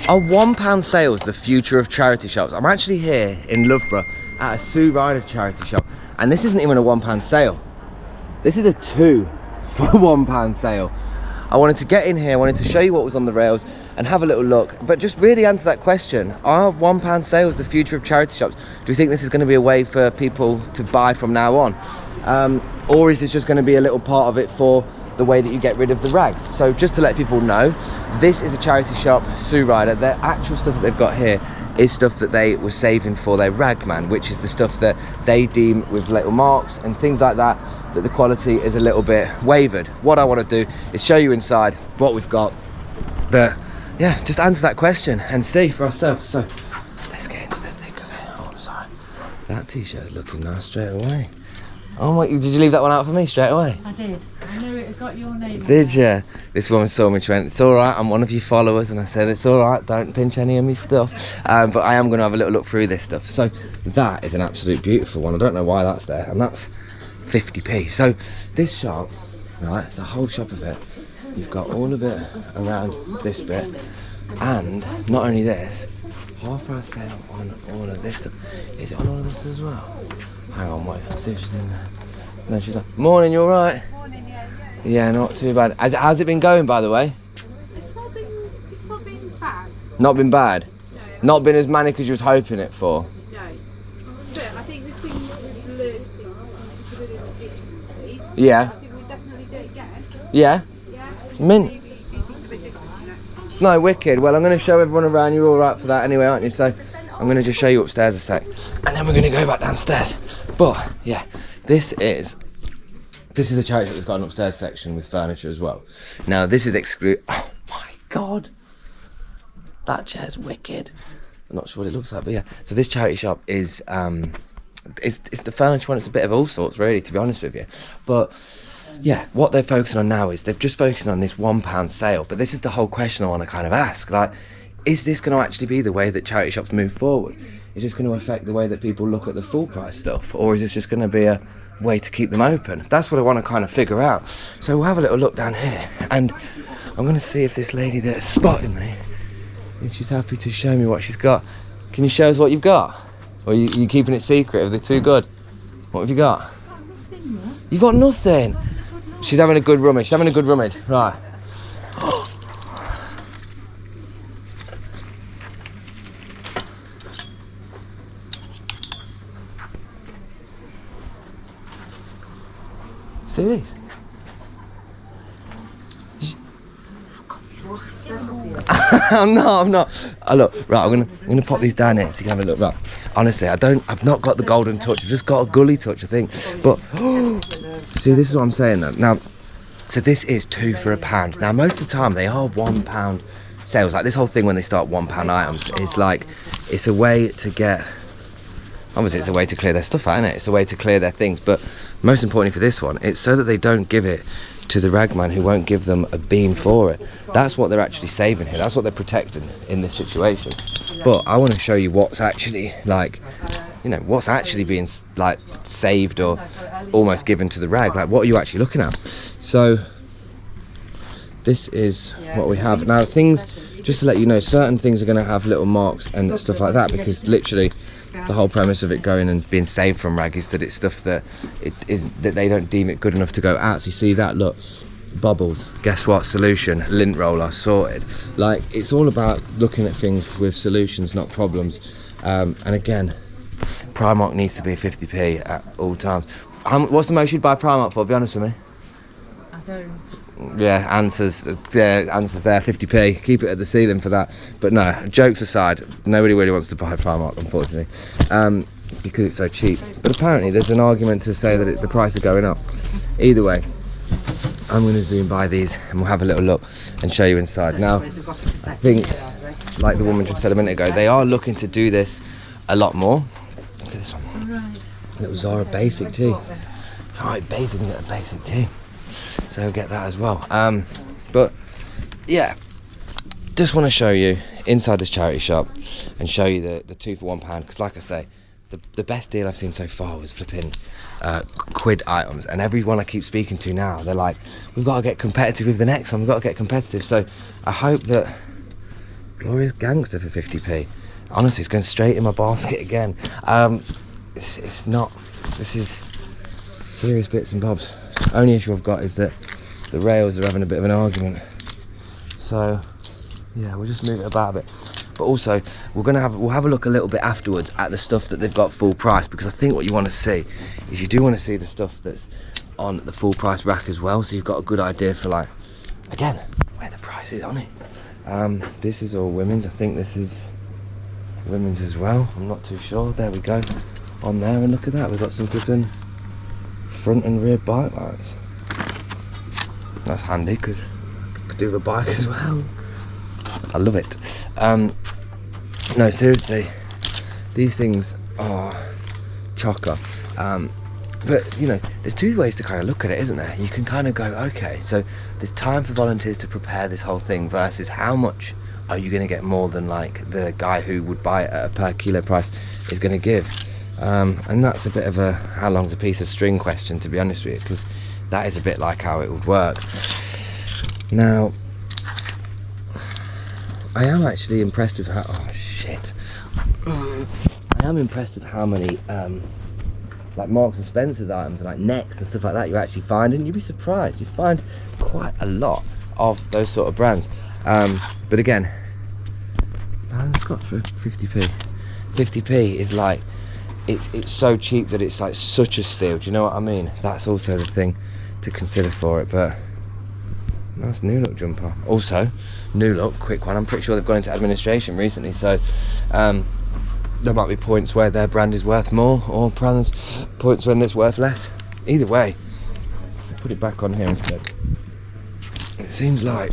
Are £1 sales the future of charity shops? I'm actually here in Loughborough at a Sue Ryder charity shop, and this isn't even a £1 sale. This is a 2 for £1 sale. I wanted to get in here, I wanted to show you what was on the rails and have a little look, but just really answer that question. Are £1 sales the future of charity shops? Do you think this is going to be a way for people to buy from now on? Or is this just going to be a little part of it for the way that you get rid of the rags? So just to let people know, this is a charity shop, Sue Ryder. Their actual stuff that they've got here is stuff that they were saving for their rag man, which is the stuff that they deem with little marks and things like that, that the quality is a little bit wavered. What I want to do is show you inside what we've got, but yeah, just answer that question and see for ourselves. So let's get into the thick of it. Oh, sorry, that t-shirt is looking nice straight away. Oh my, did you leave that one out for me straight away? I did. I knew it had got your name. Did you? This woman saw me, she went, it's all right, I'm one of your followers. And I said, it's all right, don't pinch any of my stuff. But I am going to have a little look through this stuff. So that is an absolute beautiful one. I don't know why that's there. And that's 50p. So this shop, right, the whole shop of it, you've got all of it around this bit. And not only this, half price sale on all of this stuff. Is it on all of this as well? Hang on, wait, see if she's in there. No, she's not. Morning, you alright? Morning, yeah. Yeah, not too bad. How's it been going, by the way? It's not been bad. Not been bad? No. Not been as manic as you was hoping it for? No. But I think the things with blurred things is a little differently. Yeah. I think we'll definitely do it again. Yeah? Yeah. Mint. Maybe do things a bit differently next time. No, wicked. Well, I'm going to show everyone around. You're alright for that anyway, aren't you? So I'm going to just show you upstairs a sec. And then we're going to go back downstairs. But, yeah, this is a charity that's got an upstairs section with furniture as well. Now, this is oh my God. That chair's wicked. I'm not sure what it looks like, but yeah. So this charity shop is, it's the furniture one. It's a bit of all sorts, really, to be honest with you. But yeah, what they're focusing on now is they're just focusing on this £1 sale. But this is the whole question I want to kind of ask. Like, is this going to actually be the way that charity shops move forward? Is this going to affect the way that people look at the full price stuff? Or is this just going to be a way to keep them open? That's what I want to kind of figure out. So we'll have a little look down here. And I'm going to see if this lady that's spotting me, if she's happy to show me what she's got. Can you show us what you've got? Or are you keeping it secret? Are they too good? What have you got? You got nothing? She's having a good rummage. She's having a good rummage. Right. See these? I'm not. Oh, look, right, I'm gonna pop these down here so you can have a look. Right, honestly, I've not got the golden touch. I've just got a gully touch, I think. But see, this is what I'm saying though. Now, so this is 2 for £1. Now, most of the time they are £1 sales. Like this whole thing when they start £1 items, it's like it's a way to get. Obviously, it's a way to clear their stuff out, isn't it? It's a way to clear their things. But most importantly for this one, it's so that they don't give it to the ragman who won't give them a bean for it. That's what they're actually saving here. That's what they're protecting in this situation. But I want to show you what's actually, like, you know, what's actually being, like, saved or almost given to the rag. Like, what are you actually looking at? So, this is what we have. Now, things, just to let you know, certain things are going to have little marks and stuff like that because literally the whole premise of it going and being saved from rag is that it's stuff that they don't deem it good enough to go out. So you see that, look, bubbles, guess what, solution, lint roller, sorted. Like, it's all about looking at things with solutions, not problems. And again, Primark needs to be 50p at all times. What's the most you'd buy Primark for, be honest with me? I don't. Yeah, answers there, 50p. Keep it at the ceiling for that. But no, jokes aside, nobody really wants to buy Primark, unfortunately, because it's so cheap. But apparently there's an argument to say that the price is going up. Either way, I'm going to zoom by these and we'll have a little look and show you inside. Now, I think, like the woman just said a minute ago, they are looking to do this a lot more. Look at this one. Little Zara basic tee. Alright, basic, get a basic tee. So get that as well. But yeah, just want to show you inside this charity shop and show you the 2 for £1 because, like I say, the best deal I've seen so far was flipping quid items, and everyone I keep speaking to now, they're like, we've got to get competitive with the next one, we've got to get competitive. So I hope that Glorious Gangster for 50p. Honestly, it's going straight in my basket again. It's not, this is serious bits and bobs. Only issue I've got is that the rails are having a bit of an argument. So yeah, we'll just move it about a bit. But also, we'll have a look a little bit afterwards at the stuff that they've got full price, because I think what you want to see is you do want to see the stuff that's on the full price rack as well, so you've got a good idea for, like, again, where the price is on it. This is all women's. I think this is women's as well. I'm not too sure. There we go. On there, and look at that. We've got some flipping front and rear bike lights. That's handy because I could do the bike as well. I love it. No, seriously, these things are chocker. But you know, there's two ways to kind of look at it, isn't there? You can kind of go, okay, so there's time for volunteers to prepare this whole thing versus how much are you going to get more than like the guy who would buy it at a per kilo price is going to give. And that's a bit of a how long's a piece of string question, to be honest with you, because that is a bit like how it would work. Now, I am actually impressed with how, oh shit, I am impressed with how many like Marks and Spencer's items and like Next and stuff like that you actually find, and you'd be surprised, you find quite a lot of those sort of brands. But again, man, it's got for 50p. 50p is like, it's so cheap that it's like such a steal, do you know what I mean? That's also the thing to consider for it. But nice New Look jumper. Also, New Look, quick one, I'm pretty sure they've gone into administration recently, so there might be points where their brand is worth more, or points when it's worth less. Either way, let's put it back on here instead. It seems like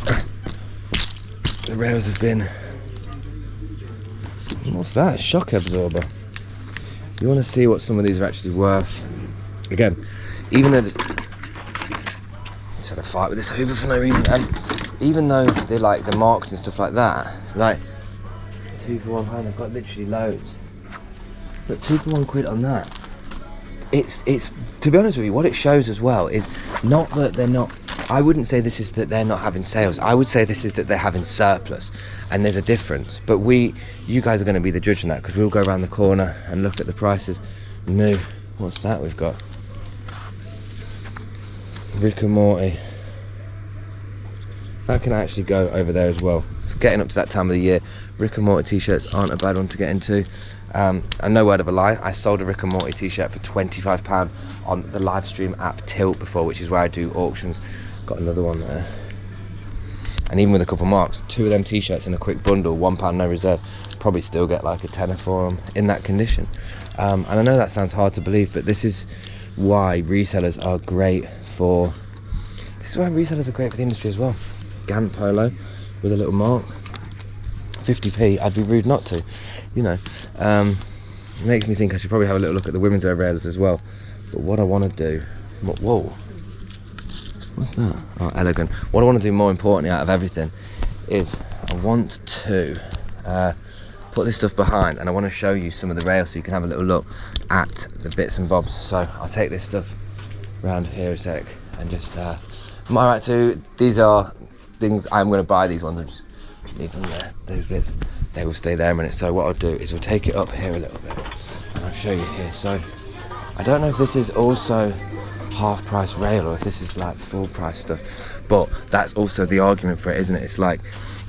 the rails have been, what's that? Shock absorber. You want to see what some of these are actually worth. Again, even though just had a fight with this Hoover for no reason, and even though they're like the marked and stuff like that, like 2 for £1, they've got literally loads. But 2 for £1 on that. It's to be honest with you, what it shows as well is not that they're not, I wouldn't say this is that they're not having sales. I would say this is that they're having surplus, and there's a difference. But you guys are going to be the judge on that, because we'll go around the corner and look at the prices. No, what's that we've got? Rick and Morty. That can actually go over there as well. It's getting up to that time of the year. Rick and Morty t-shirts aren't a bad one to get into. And no word of a lie, I sold a Rick and Morty t-shirt for £25 on the live stream app Tilt before, which is where I do auctions. Got another one there. And even with a couple marks, 2 of them t-shirts in a quick bundle, £1 no reserve, probably still get like a tenner for them in that condition. And I know that sounds hard to believe, but this is why resellers are great for, this is why resellers are great for the industry as well. Gant polo with a little mark, 50p, I'd be rude not to, you know. It makes me think I should probably have a little look at the women's wear rails as well. But what I want to do, whoa, what's that? Oh, elegant. What I want to do more importantly out of everything is I want to put this stuff behind, and I want to show you some of the rails so you can have a little look at the bits and bobs. So I'll take this stuff around here a sec and just, am I right to, these are things, I'm going to buy these ones, I just leave them there, those bits, they will stay there a minute. So what I'll do is we'll take it up here a little bit and I'll show you here. So I don't know if this is also half price rail or if this is like full price stuff, but that's also the argument for it, isn't it? It's like,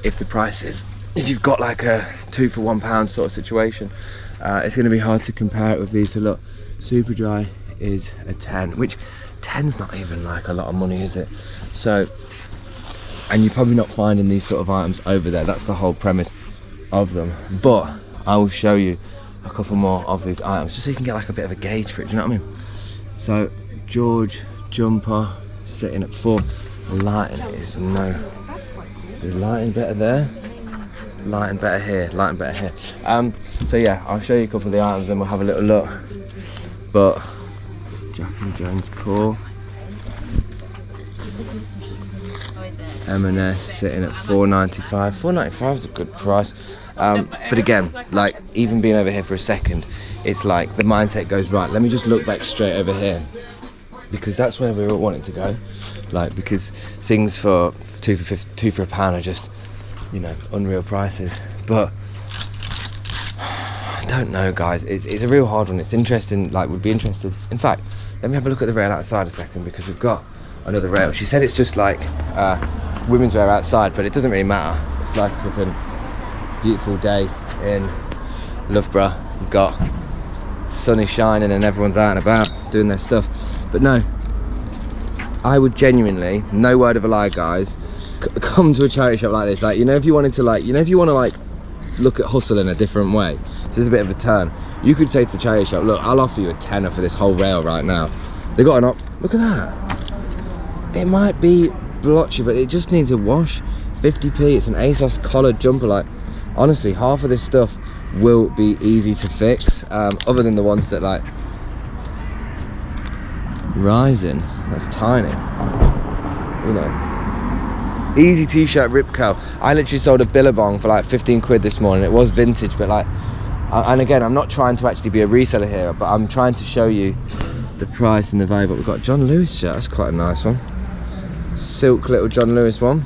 if the price is, if you've got like a 2 for £1 sort of situation, it's going to be hard to compare it with these. So look, Super Dry is a 10, which 10's not even like a lot of money, is it? So, and you're probably not finding these sort of items over there. That's the whole premise of them. But I will show you a couple more of these items just so you can get like a bit of a gauge for it, do you know what I mean? So George jumper sitting at 4. Lighting is no, the lighting better there, lighting better here, lighting better here. So yeah, I'll show you a couple of the items and we'll have a little look. But Jack and Jones core, M&S sitting at £4.95. £4.95 is a good price. But again, like even being over here for a second, it's like the mindset goes, right, let me just look back straight over here, because that's where we were wanting to go. Like, because things for £2 for £1 are just you know, unreal prices. But I don't know, guys. It's a real hard one. It's interesting. Like, would be interested. In fact, let me have a look at the rail outside a second, because we've got another rail. She said it's just like women's wear outside, but it doesn't really matter. It's like a flipping beautiful day in Loughborough. You've got sun is shining and everyone's out and about doing their stuff. But no, I would genuinely, no word of a lie, guys, come to a charity shop like this. Like, you know, if you wanted to, like, you know, if you want to like look at hustle in a different way, this is a bit of a turn. You could say to the charity shop, look, I'll offer you a tenner for this whole rail right now. They got an look at that. It might be blotchy, but it just needs a wash. 50p. It's an ASOS collared jumper. Like, honestly, half of this stuff will be easy to fix, other than the ones that like rising. That's tiny, you know. Easy t-shirt Ripco. I literally sold a Billabong for like 15 quid this morning. It was vintage, but like, and again, I'm not trying to actually be a reseller here, but I'm trying to show you the price and the value. But we've got a John Lewis shirt. That's quite a nice one. Silk little John Lewis one.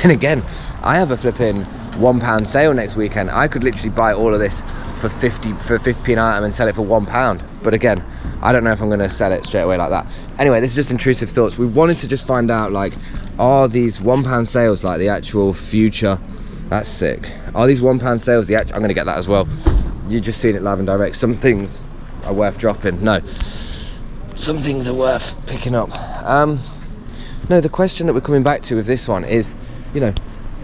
And again, I have a flipping £1 sale next weekend. I could literally buy all of this for 50p an item and sell it for £1. But again, I don't know if I'm going to sell it straight away like that. Anyway, this is just intrusive thoughts. We wanted to just find out, like, are these £1 sales like the actual future? That's sick. Are these £1 sales the actual? I'm going to get that as well. You've just seen it live and direct. Some things are worth dropping. No, some things are worth picking up. No, the question that we're coming back to with this one is, you know,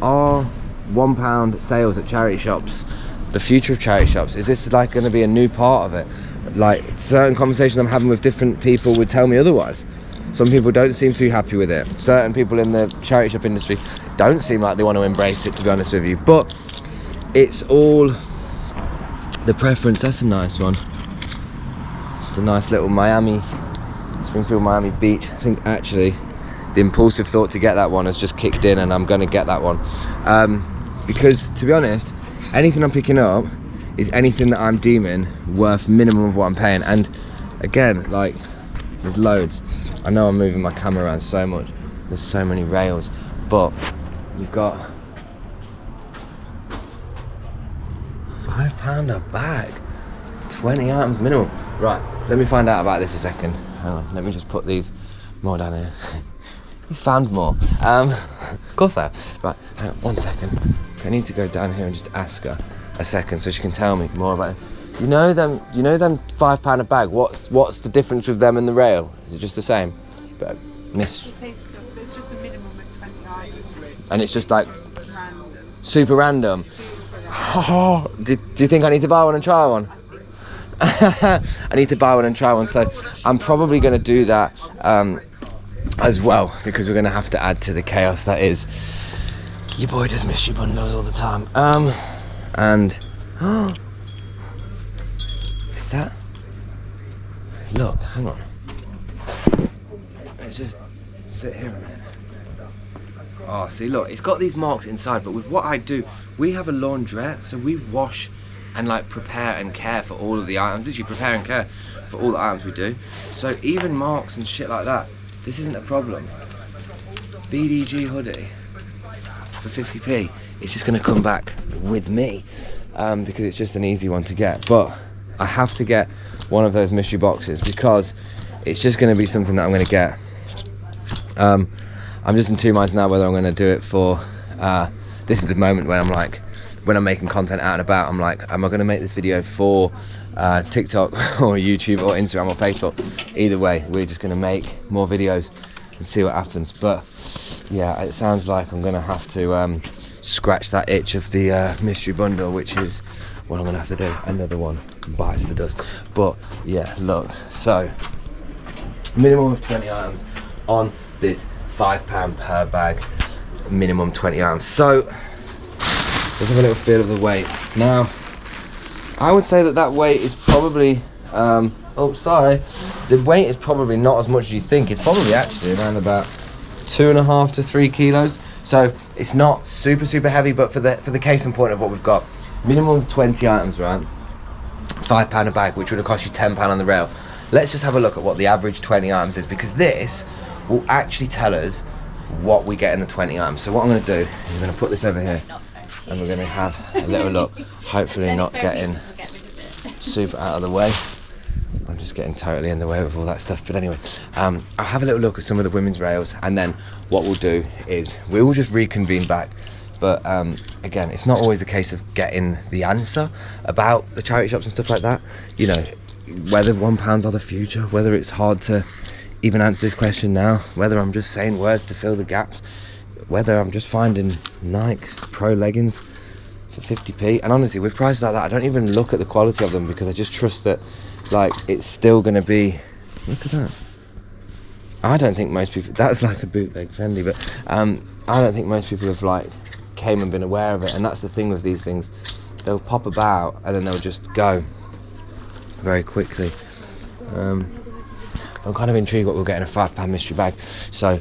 are £1 sales at charity shops the future of charity shops? Is this like going to be a new part of it? Like, certain conversations I'm having with different people would tell me otherwise. Some people don't seem too happy with it. Certain people in the charity shop industry don't seem like they want to embrace it, to be honest with you. But it's all the preference. That's a nice one. Just a nice little Miami, Springfield, Miami Beach. I think actually the impulsive thought to get that one has just kicked in, and I'm going to get that one. Because, to be honest, anything I'm picking up is anything that I'm deeming worth minimum of what I'm paying. And again, like, there's loads. I know I'm moving my camera around so much. There's so many rails. But you've got £5 a bag. 20 items minimum. Right, let me find out about this a second. Hang on, let me just put these more down here. He's found more. Of course I have. Right, hang on 1 second. I need to go down here and just ask her a second so she can tell me more about it. You know them £5 a bag, what's the difference with them and the rail? Is it just the same? But It's the same stuff, but it's just a minimum of 20 items. And it's just like Random. super random. Oh, do you think I need to buy one and try one? I need to buy one and try one, so I'm probably going to do that as well, because we're going to have to add to the chaos that is your boy does mystery bundles all the time. And is that, look, hang on, let's just sit here a minute. Oh, see, look, it's got these marks inside, but with what I do, we have a laundrette, so we wash and like prepare and care for all of the items, literally prepare and care for all the items we do. So even marks and shit like that, this isn't a problem. BDG hoodie for 50p, it's just gonna come back with me, because it's just an easy one to get. But I have to get one of those mystery boxes because it's just gonna be something that I'm gonna get. I'm just in two minds now whether I'm gonna do it for, this is the moment when I'm like, when I'm making content out and about, I'm like, am I gonna make this video for TikTok or YouTube or Instagram or Facebook? Either way, we're just gonna make more videos and see what happens. But yeah, it sounds like I'm gonna have to scratch that itch of the mystery bundle, which is what I'm gonna have to do. Another one bites the dust. But yeah, look, so minimum of 20 items on this £5 per bag, minimum 20 items. So let's have a little feel of the weight. Now, I would say that weight is probably, oh sorry, the weight is probably not as much as you think. It's probably actually around about 2.5 to 3 kilos. So it's not super heavy, but for the case in point of what we've got, minimum of 20 items, right? £5 a bag, which would have cost you £10 on the rail. Let's just have a look at what the average 20 items is, because this will actually tell us what we get in the 20 items. So what I'm going to do is I'm going to put this over here and we're going to have a little look, hopefully not getting super out of the way. I'm just getting totally in the way with all that stuff, but anyway, I'll have a little look at some of the women's rails, and then what we'll do is we will just reconvene back. But again, it's not always the case of getting the answer about the charity shops and stuff like that. You know, whether £1 are the future, whether it's hard to even answer this question now, whether I'm just saying words to fill the gaps, whether I'm just finding Nikes Pro leggings for 50p. And honestly, with prices like that, I don't even look at the quality of them, because I just trust that, like, it's still going to be... Look at that. I don't think most people... That's like a bootleg Fendi, but I don't think most people have, like, came and been aware of it. And that's the thing with these things. They'll pop about and then they'll just go very quickly. I'm kind of intrigued what we'll get in a £5 mystery bag. So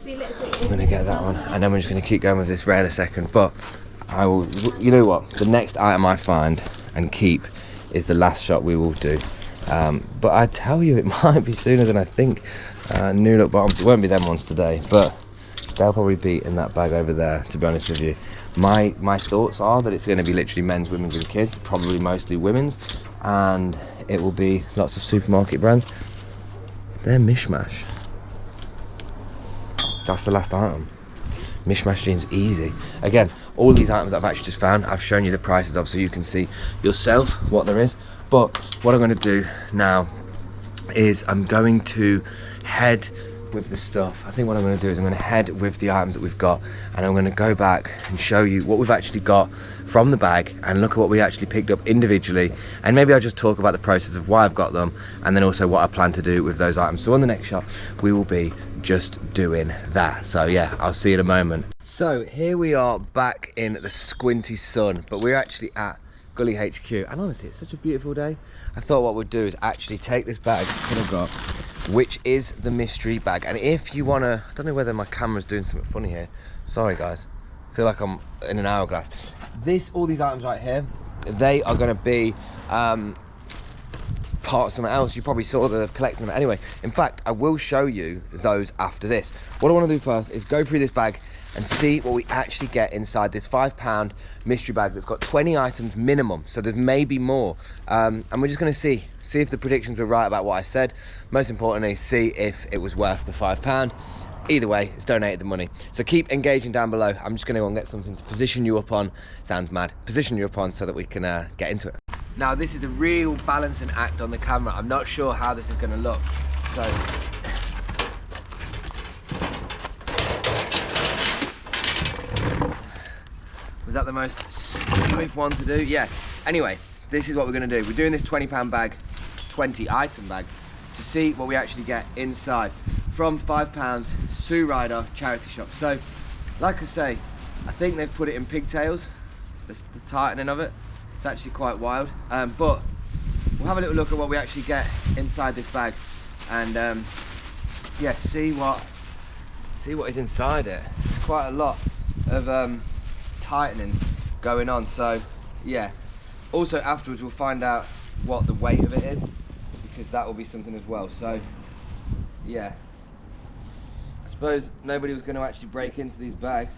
I'm going to get that one, and then we're just going to keep going with this rail a second. But I will, you know what, the next item I find and keep is the last shot we will do. But I tell you, it might be sooner than I think. New look bottoms, it won't be them ones today, but they'll probably be in that bag over there, to be honest with you. My thoughts are that it's going to be literally men's, women's and kids, probably mostly women's, and it will be lots of supermarket brands. They're Mishmash. That's the last item. Mishmash jeans, easy. Again, all these items that I've actually just found, I've shown you the prices of, so you can see yourself what there is. But what I'm going to do now is I'm going to head with the stuff. I think what I'm going to do is I'm going to head with the items that we've got, and I'm going to go back and show you what we've actually got from the bag and look at what we actually picked up individually, and maybe I'll just talk about the process of why I've got them, and then also what I plan to do with those items. So on the next shot we will be just doing that. So yeah, I'll see you in a moment. So here we are back in the squinty sun, but we're actually at Gully HQ, and honestly it's such a beautiful day. I thought what we'd do is actually take this bag that I've got, which is the mystery bag. And if you want to, I don't know whether my camera's doing something funny here, sorry guys, I feel like I'm in an hourglass. All these items right here, they are going to be part of something else. You probably saw the collecting them anyway. In fact, I will show you those after this. What I want to do first is go through this bag and see what we actually get inside this £5 mystery bag that's got 20 items minimum, so there may be more, and we're just going to see if the predictions were right about what I said. Most importantly, see if it was worth the £5. Either way, it's donated the money. So keep engaging down below. I'm just going to go and get something to position you up on. Sounds mad. Position you up on so that we can get into it. Now this is a real balancing act on the camera. I'm not sure how this is going to look, so was that the most smooth one to do? Yeah. Anyway, this is what we're going to do. We're doing this £20 bag, 20 item bag, to see what we actually get inside from £5 Sue Ryder charity shop. So, like I say, I think they've put it in pigtails, the tightening of it. It's actually quite wild. But we'll have a little look at what we actually get inside this bag, and yeah, see what is inside it. It's quite a lot of tightening going on, so yeah. Also afterwards we'll find out what the weight of it is, because that will be something as well. So yeah, I suppose nobody was going to actually break into these bags.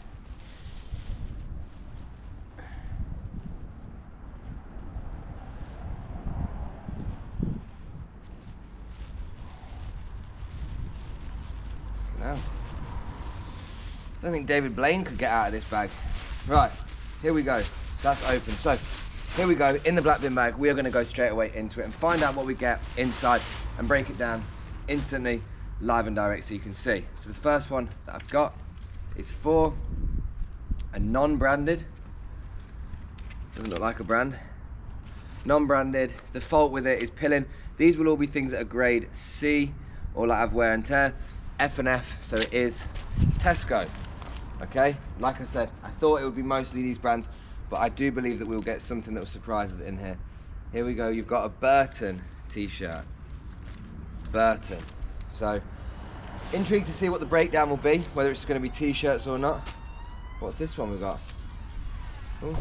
No, I don't think David Blaine could get out of this bag. Right, here we go. That's open. So here we go, in the black bin bag. We are going to go straight away into it and find out what we get inside and break it down instantly, live and direct, so you can see. So the first one that I've got is for a non-branded, doesn't look like a brand, non-branded. The fault with it is pilling. These will all be things that are grade C, or like have wear and tear. F and F, so it is Tesco. Okay, like I said, I thought it would be mostly these brands, but I do believe that we'll get something that will surprise us in here. Here we go, you've got a Burton t-shirt. Burton. So, intrigued to see what the breakdown will be, whether it's going to be t-shirts or not. What's this one we've got? Ooh.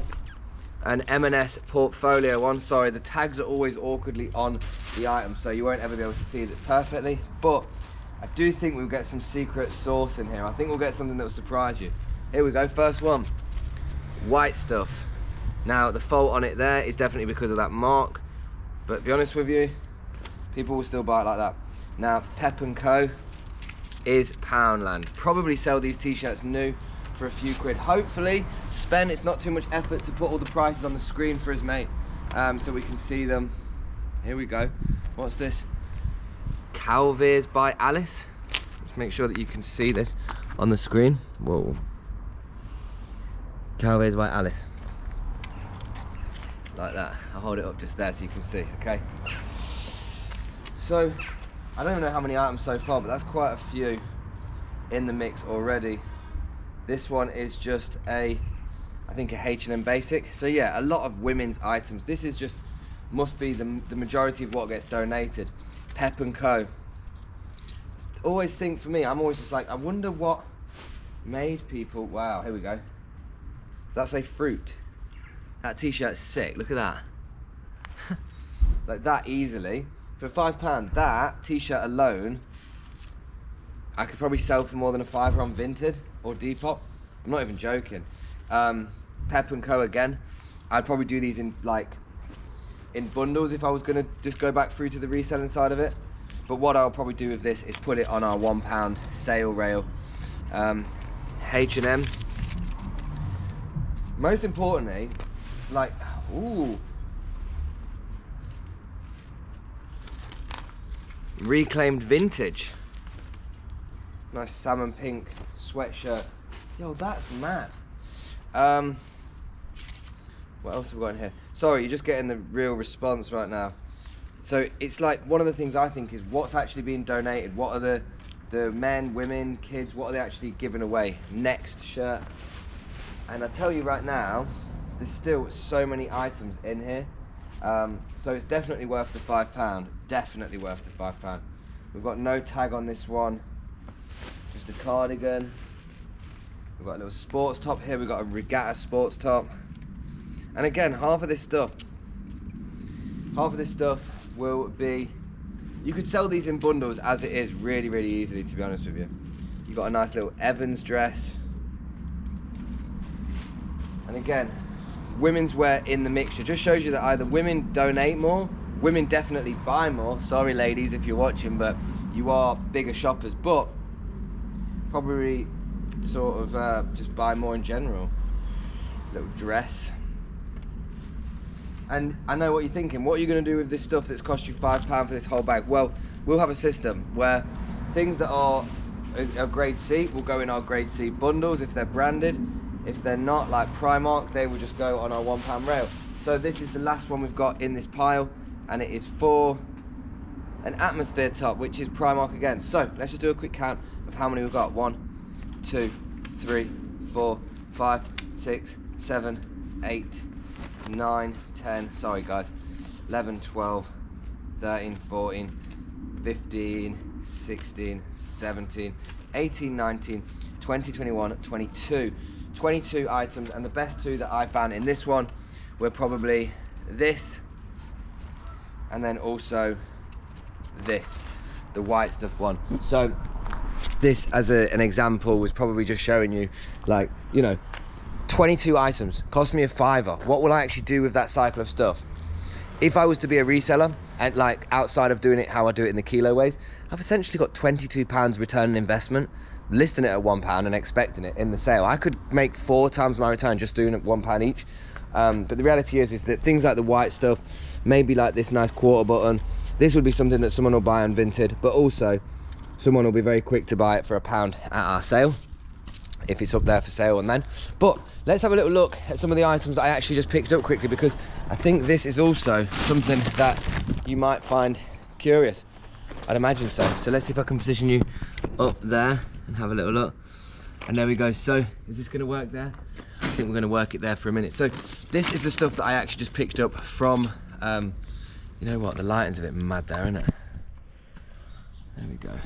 An M&S portfolio one. Sorry, the tags are always awkwardly on the item, so you won't ever be able to see it perfectly, but I do think we'll get some secret sauce in here. I think we'll get something that will surprise you. Here we go, first one. White stuff. Now, the fault on it there is definitely because of that mark, but to be honest with you, people will still buy it like that. Now, Pep & Co. is Poundland. Probably sell these t-shirts new for a few quid. Hopefully, spend, it's not too much effort to put all the prices on the screen for us, mate, so we can see them. Here we go. What's this? Calvers by Alice. Let's make sure that you can see this on the screen. Whoa. Calvers by Alice. Like that. I'll hold it up just there so you can see, okay? So, I don't know how many items so far, but that's quite a few in the mix already. This one is just I think a H&M basic. So yeah, a lot of women's items. This is just, must be the majority of what gets donated. Pep & Co. Always think, for me, I'm always just like, I wonder what made people, wow, here we go. Does that say fruit? That t-shirt's sick, look at that. Like that easily. For £5, that t-shirt alone, I could probably sell for more than a £5 on Vinted or Depop. I'm not even joking. Pep & Co again. I'd probably do these in bundles if I was gonna just go back through to the reselling side of it. But what I'll probably do with this is put it on our £1 sale rail. H&M. Most importantly, like, ooh. Reclaimed vintage. Nice salmon pink sweatshirt. Yo, that's mad. What else have we got in here? Sorry, you're just getting the real response right now. So it's like, one of the things I think is what's actually being donated. What are the men, women, kids, what are they actually giving away? Next shirt. And I tell you right now, there's still so many items in here. So it's definitely worth the £5. Definitely worth the £5. We've got no tag on this one. Just a cardigan. We've got a little sports top here. We've got a regatta sports top. And again, half of this stuff will be, you could sell these in bundles as it is really, really easily, to be honest with you. You've got a nice little Evans dress. And again, women's wear in the mixture. Just shows you that either women donate more, women definitely buy more. Sorry ladies if you're watching, but you are bigger shoppers, but probably sort of just buy more in general. Little dress. And I know what you're thinking, what are you going to do with this stuff that's cost you £5 for this whole bag? Well, we'll have a system where things that are a grade C will go in our grade C bundles if they're branded. If they're not, like Primark, they will just go on our £1 rail. So this is the last one we've got in this pile, and it is for an atmosphere top, which is Primark again. So let's just do a quick count of how many we've got. 1, 2, 3, 4, 5, 6, 7, 8, 9, 10, sorry guys, 11, 12, 13, 14, 15, 16, 17, 18, 19, 20, 21, 22. 22 items, and the best two that I found in this one were probably this, and then also this, the white stuff one. So this, as an example, was probably just showing you, like, you know, 22 items, cost me a £5. What will I actually do with that cycle of stuff? If I was to be a reseller, and like outside of doing it how I do it in the kilo ways, I've essentially got £22 return on investment, listing it at £1 and expecting it in the sale. I could make 4 times my return just doing it £1 each. But the reality is that things like the white stuff, maybe like this nice quarter button, this would be something that someone will buy on Vinted, but also someone will be very quick to buy it for £1 at our sale, if it's up there for sale and then. But let's have a little look at some of the items that I actually just picked up quickly, because I think this is also something that you might find curious. I'd imagine so. So let's see if I can position you up there and have a little look. And there we go. So is this going to work there? I think we're going to work it there for a minute. So this is the stuff that I actually just picked up from, you know what, the lighting's a bit mad there, isn't it? There we go.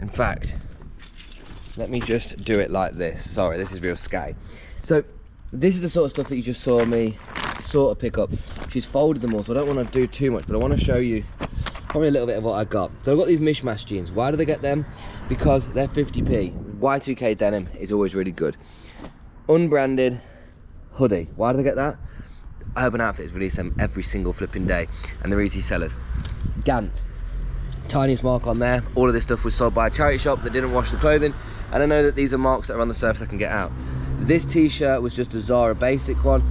In fact, let me just do it like this. Sorry, this is real scatty. So this is the sort of stuff that you just saw me sort of pick up. She's folded them all, so I don't want to do too much, but I want to show you probably a little bit of what I got. So I've got these mishmash jeans. Why do they get them? Because they're 50p. Y2K denim is always really good. Unbranded hoodie. Why do they get that? Urban Outfitters release them every single flipping day, and they're easy sellers. Gant. Tiniest mark on there. All of this stuff was sold by a charity shop that didn't wash the clothing, and I know that these are marks that are on the surface I can get out. This t-shirt was just a Zara basic one.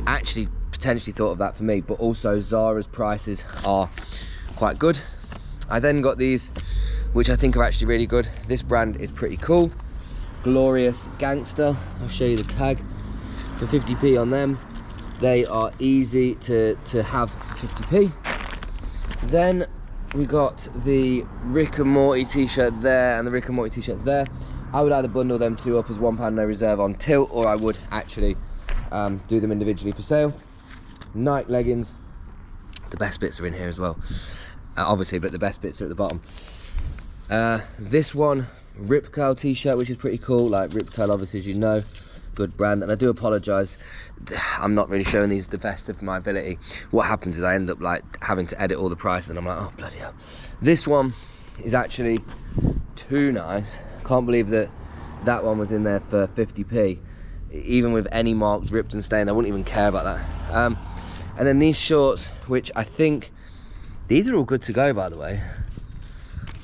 Actually potentially thought of that for me, but also Zara's prices are quite good. I then got these, which I think are actually really good. This brand is pretty cool. Glorious Gangster. I'll show you the tag for 50p on them. They are easy to have for 50p. Then we got the Rick and Morty t-shirt there and the Rick and Morty t-shirt there. I would either bundle them two up as £1 no reserve on tilt, or I would actually do them individually for sale. Nike leggings. The best bits are in here as well, obviously, but the best bits are at the bottom. This one, Rip Curl t-shirt, which is pretty cool. Like Rip Curl, obviously, as you know, good brand. And I do apologise, I'm not really showing these the best of my ability. What happens is I end up like having to edit all the prices, and I'm like, oh bloody hell. This one is actually too nice. Can't believe that that one was in there for 50p. Even with any marks ripped and stained, I wouldn't even care about that. And then these shorts, which I think these are all good to go, by the way.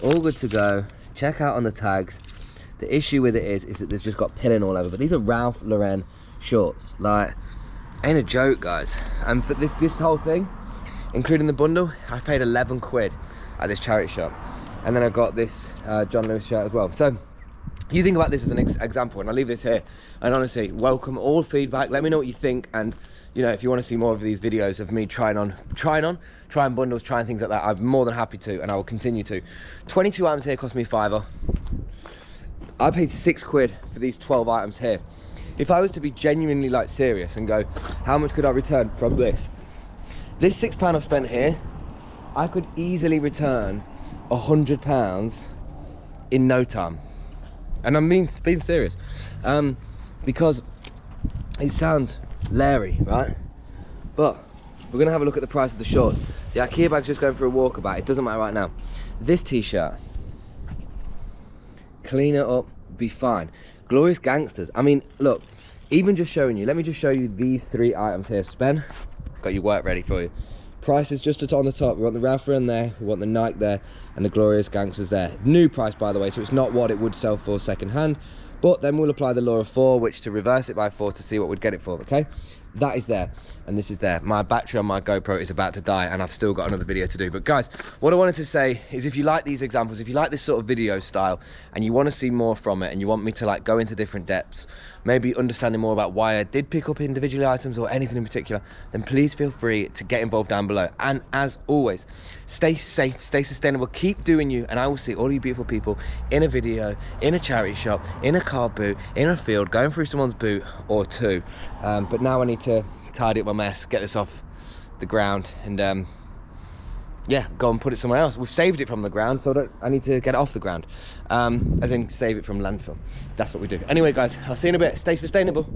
All good to go. Check out on the tags. The issue with it is that they've just got pilling all over, but these are Ralph Lauren shorts. Like, ain't a joke, guys. And for this whole thing, including the bundle, I paid 11 quid at this charity shop. And then I got this John Lewis shirt as well. So you think about this as an example, and I'll leave this here. And honestly, welcome all feedback. Let me know what you think, and you know, if you want to see more of these videos of me trying bundles, trying things like that, I'm more than happy to, and I will continue to. 22 items here cost me £5. I paid 6 quid for these 12 items here. If I was to be genuinely like serious and go, how much could I return from this? This £6 I've spent here, I could easily return £100 in no time. And I'm being serious, because it sounds Larry, right? But we're gonna have a look at the price of the shorts. The IKEA bag's just going for a walkabout. It doesn't matter right now. This t-shirt, clean it up, be fine. Glorious Gangsters. I mean, look, even just showing you, let me just show you these 3 items here. Spen, got your work ready for you. Prices just on the top. We want the Ralph Lauren there, we want the Nike there, and the Glorious Gangsters there. New price, by the way, so it's not what it would sell for second hand. But then we'll apply the law of 4, which to reverse it by 4 to see what we'd get it for, okay? That is there, and this is there. My battery on my GoPro is about to die, and I've still got another video to do. But guys, what I wanted to say is, if you like these examples, if you like this sort of video style, and you want to see more from it, and you want me to like go into different depths, maybe understanding more about why I did pick up individual items or anything in particular, then please feel free to get involved down below. And as always, stay safe, stay sustainable, keep doing you, and I will see all you beautiful people in a video, in a charity shop, in a car boot, in a field, going through someone's boot or two. But now I need to tidy up my mess, get this off the ground, and yeah, go and put it somewhere else. We've saved it from the ground, so I need to get it off the ground, as in save it from landfill. That's what we do. Anyway guys, I'll see you in a bit. Stay sustainable.